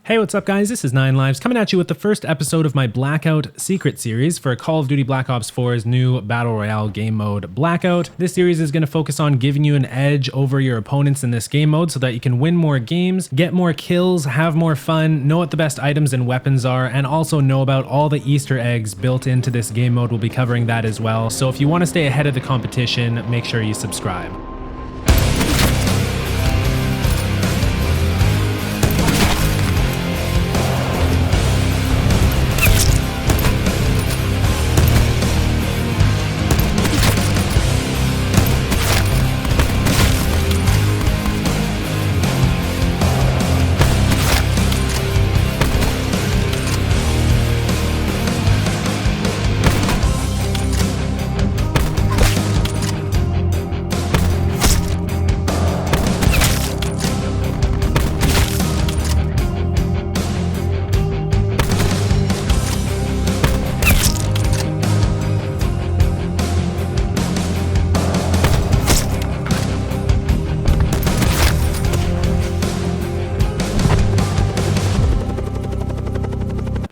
Hey, what's up guys? This is 9Lives coming at you with the first episode of my Blackout Secret series for Call of Duty Black Ops 4's new Battle Royale game mode, Blackout. This series is going to focus on giving you an edge over your opponents in this game mode so that you can win more games, get more kills, have more fun, know what the best items and weapons are, and also know about all the Easter eggs built into this game mode. We'll be covering that as well. So if you want to stay ahead of the competition, make sure you subscribe.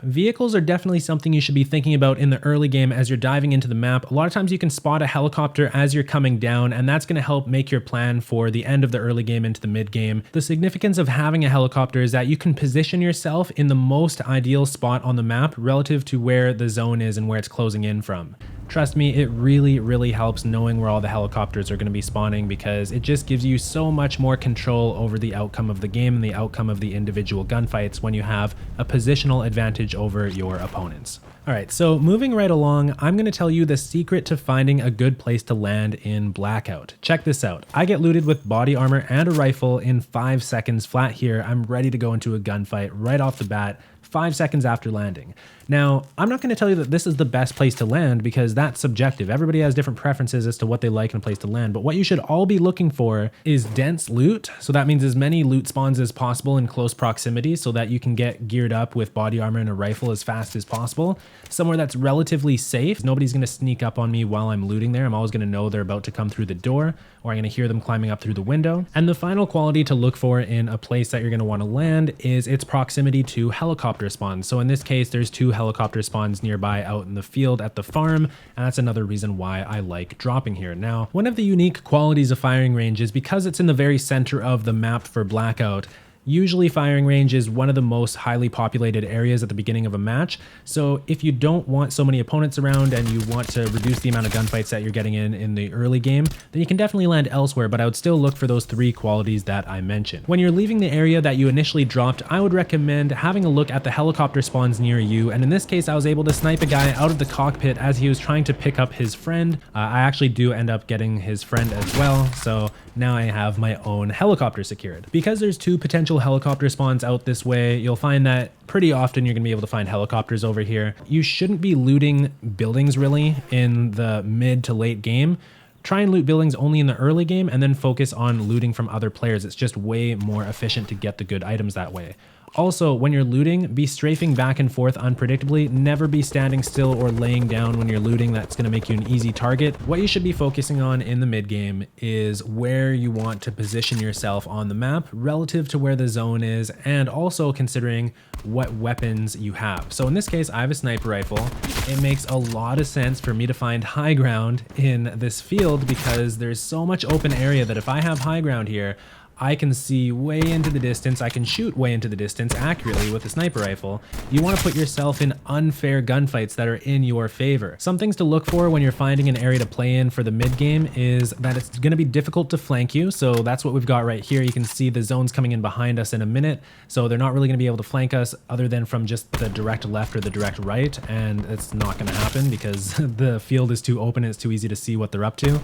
Vehicles are definitely something you should be thinking about in the early game as you're diving into the map. A lot of times you can spot a helicopter as you're coming down, and that's going to help make your plan for the end of the early game into the mid game. The significance of having a helicopter is that you can position yourself in the most ideal spot on the map relative to where the zone is and where it's closing in from. Trust me, it really helps knowing where all the helicopters are going to be spawning, because it just gives you so much more control over the outcome of the game and the outcome of the individual gunfights when you have a positional advantage over your opponents. Alright, so moving right along, I'm going to tell you the secret to finding a good place to land in Blackout. Check this out. I get looted with body armor and a rifle in 5 seconds flat here. I'm ready to go into a gunfight right off the bat, 5 seconds after landing. Now, I'm not going to tell you that this is the best place to land because that's subjective. Everybody has different preferences as to what they like in a place to land, but what you should all be looking for is dense loot. So that means as many loot spawns as possible in close proximity so that you can get geared up with body armor and a rifle as fast as possible. Somewhere that's relatively safe. Nobody's going to sneak up on me while I'm looting there. I'm always going to know they're about to come through the door, or I'm going to hear them climbing up through the window. And the final quality to look for in a place that you're going to want to land is its proximity to helicopter spawns. So in this case, there's 2 helicopter spawns nearby out in the field at the farm, and that's another reason why I like dropping here. Now, one of the unique qualities of firing range is because it's in the very center of the map for Blackout. Usually firing range is one of the most highly populated areas at the beginning of a match, so if you don't want so many opponents around and you want to reduce the amount of gunfights that you're getting in the early game, then you can definitely land elsewhere, but I would still look for those 3 qualities that I mentioned. When you're leaving the area that you initially dropped, I would recommend having a look at the helicopter spawns near you, and in this case I was able to snipe a guy out of the cockpit as he was trying to pick up his friend. I actually do end up getting his friend as well, so now I have my own helicopter secured. Because there's 2 potential helicopter spawns out this way, you'll find that pretty often you're going to be able to find helicopters over here. You shouldn't be looting buildings really in the mid to late game. Try and loot buildings only in the early game and then focus on looting from other players. It's just way more efficient to get the good items that way. Also, when you're looting, be strafing back and forth unpredictably. Never be standing still or laying down when you're looting. That's going to make you an easy target. What you should be focusing on in the mid game is where you want to position yourself on the map relative to where the zone is, and also considering what weapons you have. So in this case, I have a sniper rifle. It makes a lot of sense for me to find high ground in this field because there's so much open area that if I have high ground here, I can see way into the distance. I can shoot way into the distance accurately with a sniper rifle. You want to put yourself in unfair gunfights that are in your favor. Some things to look for when you're finding an area to play in for the mid game is that it's going to be difficult to flank you. So that's what we've got right here. You can see the zones coming in behind us in a minute. So they're not really going to be able to flank us other than from just the direct left or the direct right. And it's not going to happen because the field is too open and it's too easy to see what they're up to.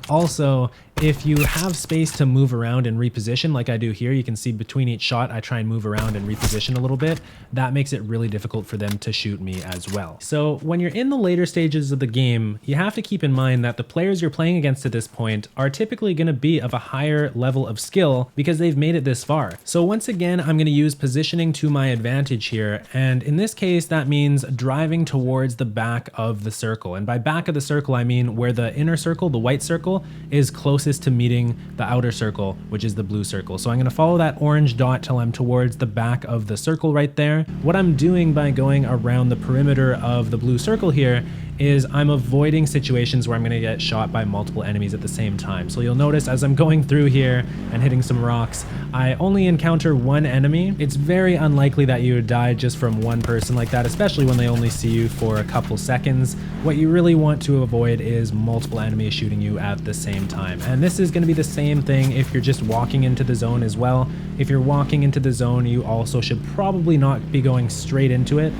Also, if you have space to move around and reposition like I do here, you can see between each shot I try and move around and reposition a little bit. That makes it really difficult for them to shoot me as well. So when you're in the later stages of the game, you have to keep in mind that the players you're playing against at this point are typically going to be of a higher level of skill because they've made it this far. So once again, I'm going to use positioning to my advantage here, and in this case that means driving towards the back of the circle. And by back of the circle I mean where the inner circle, the white circle, is closest closest to meeting the outer circle, which is the blue circle. So I'm going to follow that orange dot till I'm towards the back of the circle right there. What I'm doing by going around the perimeter of the blue circle here is I'm avoiding situations where I'm going to get shot by multiple enemies at the same time. So you'll notice as I'm going through here and hitting some rocks, I only encounter one enemy. It's very unlikely that you would die just from one person like that, especially when they only see you for a couple seconds. What you really want to avoid is multiple enemies shooting you at the same time. And this is going to be the same thing if you're just walking into the zone as well. If you're walking into the zone, you also should probably not be going straight into it.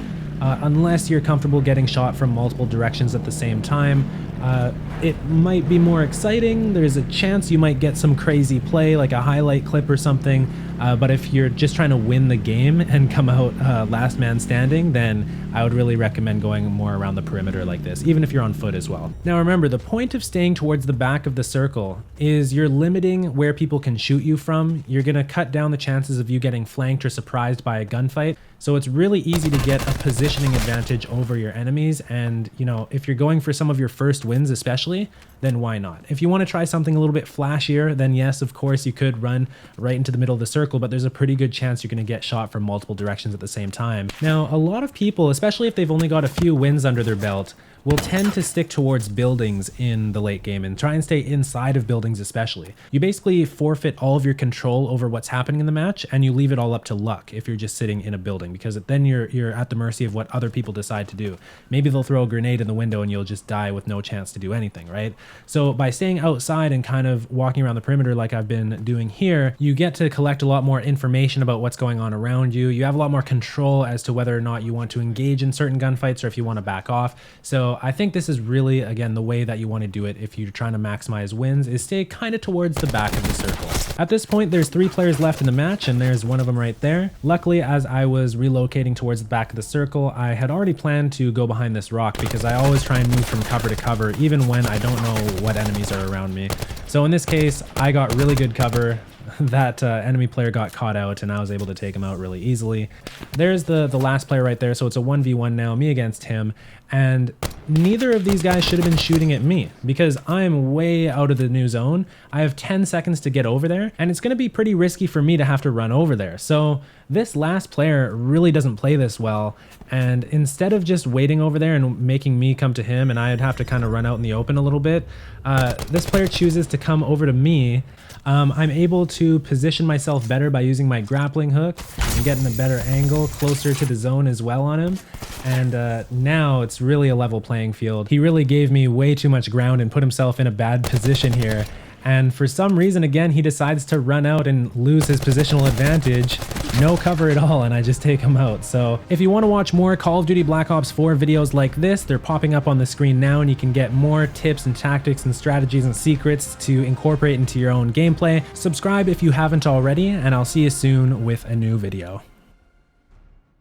Unless you're comfortable getting shot from multiple directions at the same time. It might be more exciting. There's a chance you might get some crazy play, like a highlight clip or something. But if you're just trying to win the game and come out last man standing, then I would really recommend going more around the perimeter like this, even if you're on foot as well. Now remember, the point of staying towards the back of the circle is you're limiting where people can shoot you from. You're going to cut down the chances of you getting flanked or surprised by a gunfight. So it's really easy to get a positioning advantage over your enemies. And, you know, if you're going for some of your first wins especially, then why not? If you want to try something a little bit flashier, then yes, of course, you could run right into the middle of the circle, but there's a pretty good chance you're going to get shot from multiple directions at the same time. Now, a lot of people, especially if they've only got a few wins under their belt, will tend to stick towards buildings in the late game and try and stay inside of buildings especially. You basically forfeit all of your control over what's happening in the match, and you leave it all up to luck if you're just sitting in a building, because then you're at the mercy of what other people decide to do. Maybe they'll throw a grenade in the window and you'll just die with no chance to do anything, right? So by staying outside and kind of walking around the perimeter like I've been doing here, you get to collect a lot more information about what's going on around you. You have a lot more control as to whether or not you want to engage in certain gunfights or if you want to back off. So I think this is really, again, the way that you want to do it if you're trying to maximize wins, is stay kind of towards the back of the circle. At this point, there's 3 players left in the match, and there's one of them right there. Luckily, as I was relocating towards the back of the circle, I had already planned to go behind this rock because I always try and move from cover to cover, even when I don't know what enemies are around me. So in this case, I got really good cover. That enemy player got caught out and I was able to take him out really easily. There's the last player right there, so it's a 1v1 now, me against him, and neither of these guys should have been shooting at me because I'm way out of the new zone. I have 10 seconds to get over there, and it's going to be pretty risky for me to have to run over there. So this last player really doesn't play this well, and instead of just waiting over there and making me come to him and I'd have to kind of run out in the open a little bit, this player chooses to come over to me. I'm able to position myself better by using my grappling hook and getting a better angle closer to the zone as well on him. And now it's really a level playing field. He really gave me way too much ground and put himself in a bad position here. And for some reason, again, he decides to run out and lose his positional advantage. No cover at all, and I just take him out. So if you want to watch more Call of Duty Black Ops 4 videos like this, they're popping up on the screen now, and you can get more tips and tactics and strategies and secrets to incorporate into your own gameplay. Subscribe if you haven't already, and I'll see you soon with a new video.